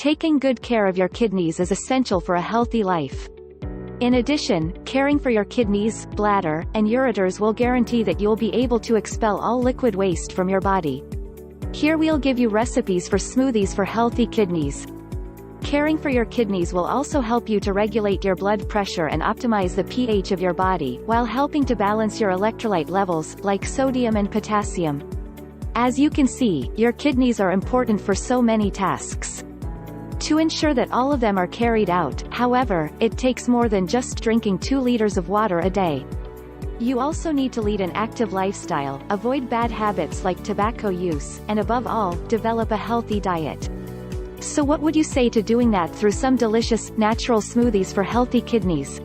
Taking good care of your kidneys is essential for a healthy life. In addition, caring for your kidneys, bladder, and ureters will guarantee that you'll be able to expel all liquid waste from your body. Here we'll give you recipes for smoothies for healthy kidneys. Caring for your kidneys will also help you to regulate your blood pressure and optimize the pH of your body, while helping to balance your electrolyte levels, like sodium and potassium. As you can see, your kidneys are important for so many tasks. To ensure that all of them are carried out, however, it takes more than just drinking 2 liters of water a day. You also need to lead an active lifestyle, avoid bad habits like tobacco use, and above all, develop a healthy diet. So what would you say to doing that through some delicious, natural smoothies for healthy kidneys?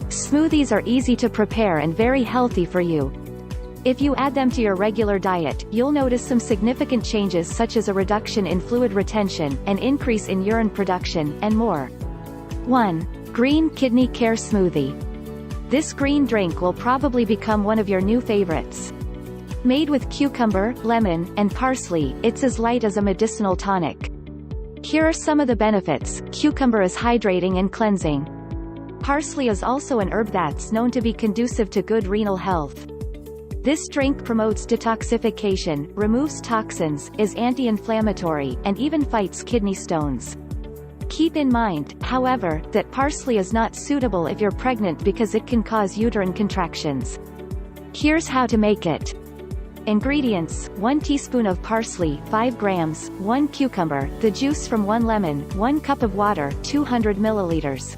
Smoothies are easy to prepare and very healthy for you. If you add them to your regular diet, you'll notice some significant changes such as a reduction in fluid retention, an increase in urine production, and more. 1. Green Kidney Care Smoothie. This green drink will probably become one of your new favorites. Made with cucumber, lemon, and parsley, it's as light as a medicinal tonic. Here are some of the benefits. Cucumber is hydrating and cleansing. Parsley is also an herb that's known to be conducive to good renal health. This drink promotes detoxification, removes toxins, is anti-inflammatory, and even fights kidney stones. Keep in mind, however, that parsley is not suitable if you're pregnant because it can cause uterine contractions. Here's how to make it. Ingredients: 1 teaspoon of parsley, 5 grams, 1 cucumber, the juice from 1 lemon, 1 cup of water, 200 milliliters.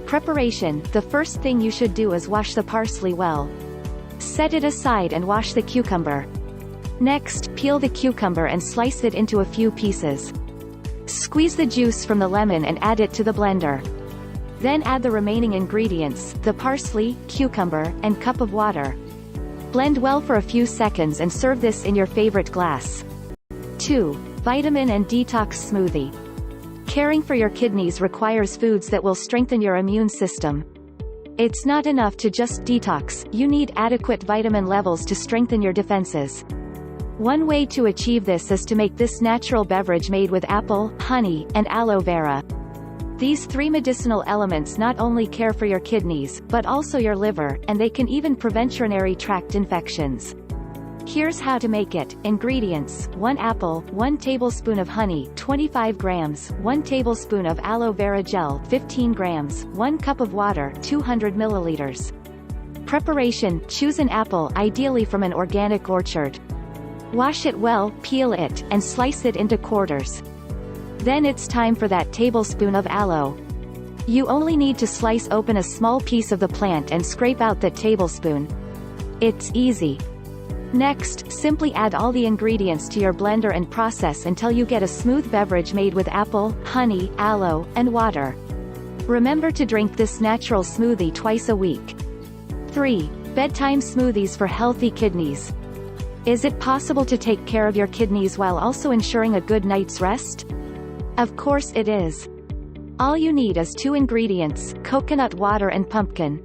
Preparation: the first thing you should do is wash the parsley well. Set it aside and wash the cucumber. Next, peel the cucumber and slice it into a few pieces. Squeeze the juice from the lemon and add it to the blender. Then add the remaining ingredients, the parsley, cucumber, and cup of water. Blend well for a few seconds and serve this in your favorite glass. 2. Vitamin and Detox Smoothie. Caring for your kidneys requires foods that will strengthen your immune system. It's not enough to just detox, you need adequate vitamin levels to strengthen your defenses. One way to achieve this is to make this natural beverage made with apple, honey, and aloe vera. These 3 medicinal elements not only care for your kidneys, but also your liver, and they can even prevent urinary tract infections. Here's how to make it. Ingredients: 1 apple, 1 tablespoon of honey, 25 grams, 1 tablespoon of aloe vera gel, 15 grams, 1 cup of water, 200 milliliters. Preparation: choose an apple, ideally from an organic orchard. Wash it well, peel it, and slice it into quarters. Then it's time for that tablespoon of aloe. You only need to slice open a small piece of the plant and scrape out that tablespoon. It's easy. Next, simply add all the ingredients to your blender and process until you get a smooth beverage made with apple, honey, aloe, and water. Remember to drink this natural smoothie twice a week. 3. Bedtime smoothies for healthy kidneys. Is it possible to take care of your kidneys while also ensuring a good night's rest? Of course it is. All you need is 2 ingredients, coconut water and pumpkin.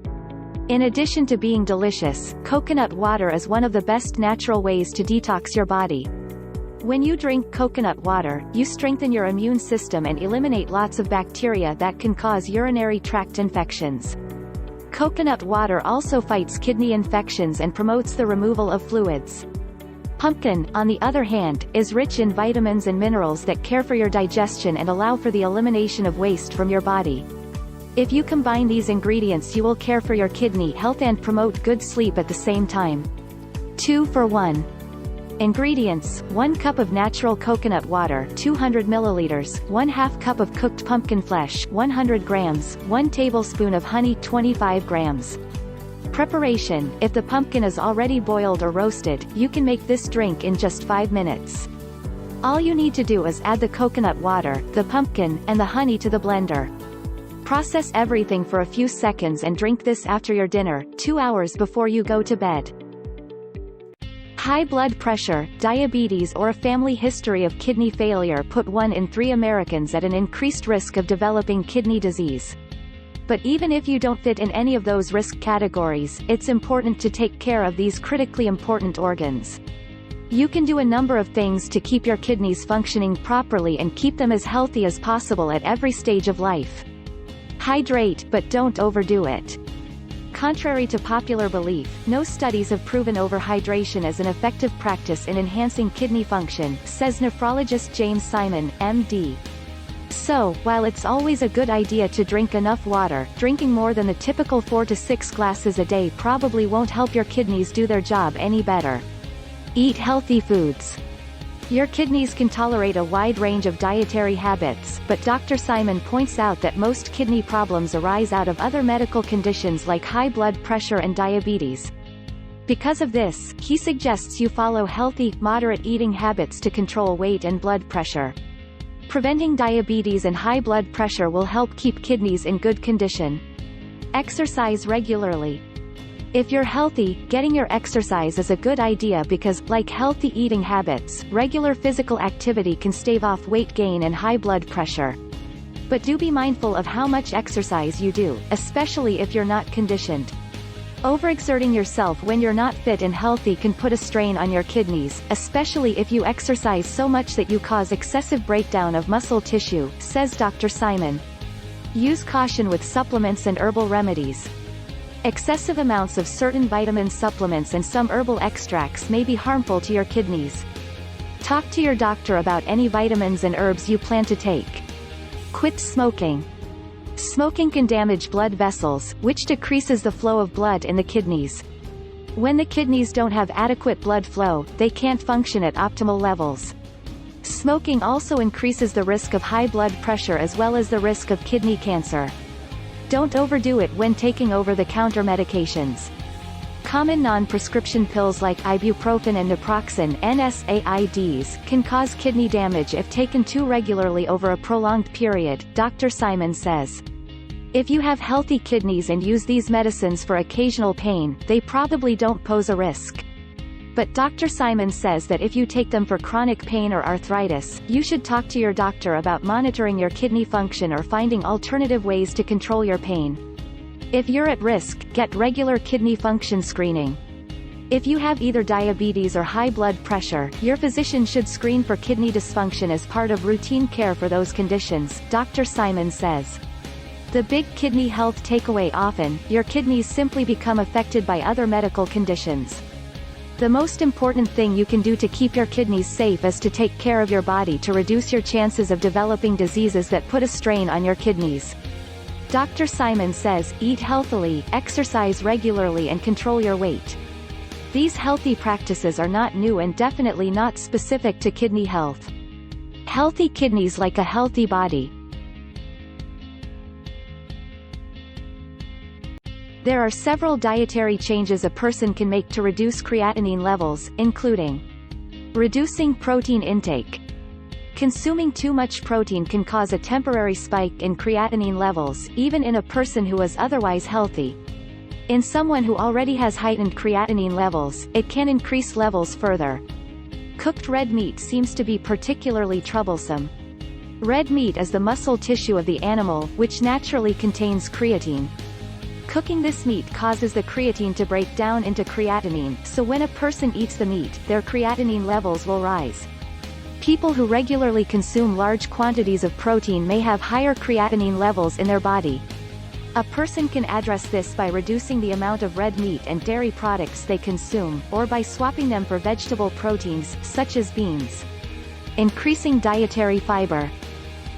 In addition to being delicious, coconut water is one of the best natural ways to detox your body. When you drink coconut water, you strengthen your immune system and eliminate lots of bacteria that can cause urinary tract infections. Coconut water also fights kidney infections and promotes the removal of fluids. Pumpkin, on the other hand, is rich in vitamins and minerals that care for your digestion and allow for the elimination of waste from your body. If you combine these ingredients, you will care for your kidney health and promote good sleep at the same time. 2 for 1. Ingredients: 1 cup of natural coconut water, 200 milliliters, 1/2 cup of cooked pumpkin flesh, 100 grams, 1 tablespoon of honey, 25 grams. Preparation: if the pumpkin is already boiled or roasted, you can make this drink in just 5 minutes. All you need to do is add the coconut water, the pumpkin, and the honey to the blender. Process everything for a few seconds and drink this after your dinner, 2 hours before you go to bed. High blood pressure, diabetes or a family history of kidney failure put 1 in 3 Americans at an increased risk of developing kidney disease. But even if you don't fit in any of those risk categories, it's important to take care of these critically important organs. You can do a number of things to keep your kidneys functioning properly and keep them as healthy as possible at every stage of life. Hydrate, but don't overdo it. Contrary to popular belief, no studies have proven overhydration as an effective practice in enhancing kidney function, says nephrologist James Simon, MD. So, while it's always a good idea to drink enough water, drinking more than the typical 4 to 6 glasses a day probably won't help your kidneys do their job any better. Eat healthy foods. Your kidneys can tolerate a wide range of dietary habits, but Dr. Simon points out that most kidney problems arise out of other medical conditions like high blood pressure and diabetes. Because of this, he suggests you follow healthy, moderate eating habits to control weight and blood pressure. Preventing diabetes and high blood pressure will help keep kidneys in good condition. Exercise regularly. If you're healthy, getting your exercise is a good idea because, like healthy eating habits, regular physical activity can stave off weight gain and high blood pressure. But do be mindful of how much exercise you do, especially if you're not conditioned. Overexerting yourself when you're not fit and healthy can put a strain on your kidneys, especially if you exercise so much that you cause excessive breakdown of muscle tissue, says Dr. Simon. Use caution with supplements and herbal remedies. Excessive amounts of certain vitamin supplements and some herbal extracts may be harmful to your kidneys. Talk to your doctor about any vitamins and herbs you plan to take. Quit smoking. Smoking can damage blood vessels, which decreases the flow of blood in the kidneys. When the kidneys don't have adequate blood flow, they can't function at optimal levels. Smoking also increases the risk of high blood pressure as well as the risk of kidney cancer. Don't overdo it when taking over-the-counter medications. Common non-prescription pills like ibuprofen and naproxen (NSAIDs) can cause kidney damage if taken too regularly over a prolonged period, Dr. Simon says. If you have healthy kidneys and use these medicines for occasional pain, they probably don't pose a risk. But Dr. Simon says that if you take them for chronic pain or arthritis, you should talk to your doctor about monitoring your kidney function or finding alternative ways to control your pain. If you're at risk, get regular kidney function screening. If you have either diabetes or high blood pressure, your physician should screen for kidney dysfunction as part of routine care for those conditions, Dr. Simon says. The big kidney health takeaway: often, your kidneys simply become affected by other medical conditions. The most important thing you can do to keep your kidneys safe is to take care of your body to reduce your chances of developing diseases that put a strain on your kidneys. Dr. Simon says, eat healthily, exercise regularly and control your weight. These healthy practices are not new and definitely not specific to kidney health. Healthy kidneys like a healthy body. There are several dietary changes a person can make to reduce creatinine levels, including reducing protein intake. Consuming too much protein can cause a temporary spike in creatinine levels, even in a person who is otherwise healthy. In someone who already has heightened creatinine levels, it can increase levels further. Cooked red meat seems to be particularly troublesome. Red meat is the muscle tissue of the animal, which naturally contains creatine. Cooking this meat causes the creatine to break down into creatinine, so when a person eats the meat, their creatinine levels will rise. People who regularly consume large quantities of protein may have higher creatinine levels in their body. A person can address this by reducing the amount of red meat and dairy products they consume, or by swapping them for vegetable proteins, such as beans. Increasing dietary fiber.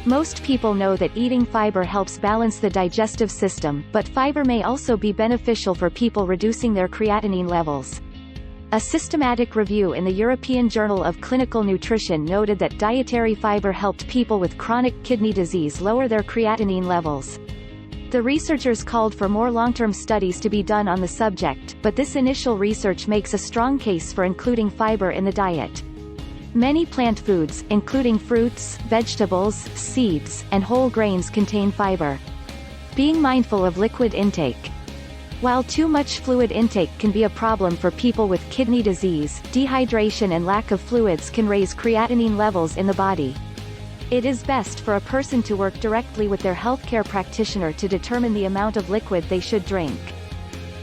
Most people know that eating fiber helps balance the digestive system, but fiber may also be beneficial for people reducing their creatinine levels. A systematic review in the European Journal of Clinical Nutrition noted that dietary fiber helped people with chronic kidney disease lower their creatinine levels. The researchers called for more long-term studies to be done on the subject, but this initial research makes a strong case for including fiber in the diet. Many plant foods, including fruits, vegetables, seeds, and whole grains, contain fiber. Being mindful of liquid intake. While too much fluid intake can be a problem for people with kidney disease, dehydration and lack of fluids can raise creatinine levels in the body. It is best for a person to work directly with their healthcare practitioner to determine the amount of liquid they should drink.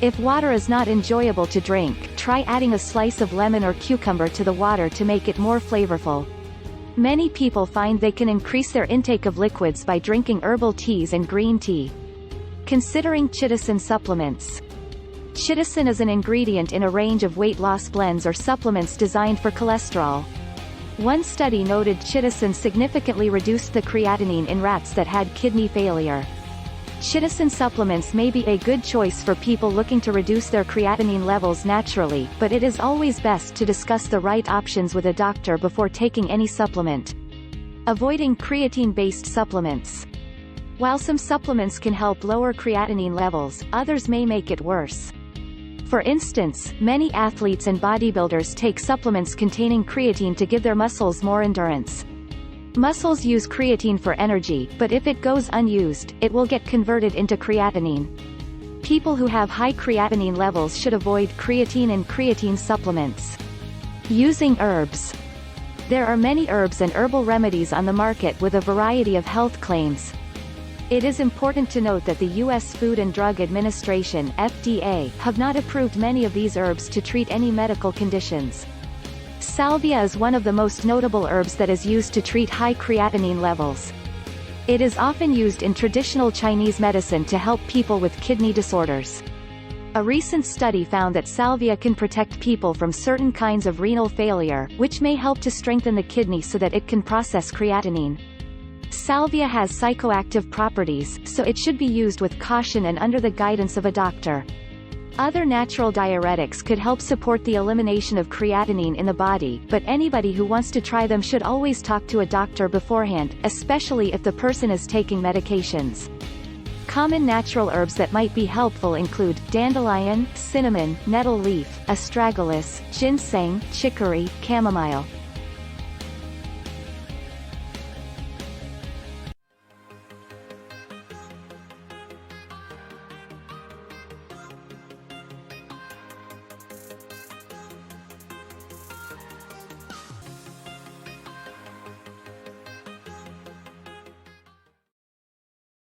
If water is not enjoyable to drink, try adding a slice of lemon or cucumber to the water to make it more flavorful. Many people find they can increase their intake of liquids by drinking herbal teas and green tea. Considering chitosan supplements. Chitosan is an ingredient in a range of weight loss blends or supplements designed for cholesterol. One study noted chitosan significantly reduced the creatinine in rats that had kidney failure. Chitosan supplements may be a good choice for people looking to reduce their creatinine levels naturally, but it is always best to discuss the right options with a doctor before taking any supplement. Avoiding creatine-based supplements. While some supplements can help lower creatinine levels, others may make it worse. For instance, many athletes and bodybuilders take supplements containing creatine to give their muscles more endurance. Muscles use creatine for energy, but if it goes unused, it will get converted into creatinine. People who have high creatinine levels should avoid creatine and creatine supplements. Using herbs. There are many herbs and herbal remedies on the market with a variety of health claims. It is important to note that the U.S. Food and Drug Administration (FDA) have not approved many of these herbs to treat any medical conditions. Salvia is one of the most notable herbs that is used to treat high creatinine levels. It is often used in traditional Chinese medicine to help people with kidney disorders. A recent study found that salvia can protect people from certain kinds of renal failure, which may help to strengthen the kidney so that it can process creatinine. Salvia has psychoactive properties, so it should be used with caution and under the guidance of a doctor. Other natural diuretics could help support the elimination of creatinine in the body, but anybody who wants to try them should always talk to a doctor beforehand, especially if the person is taking medications. Common natural herbs that might be helpful include dandelion, cinnamon, nettle leaf, astragalus, ginseng, chicory, chamomile.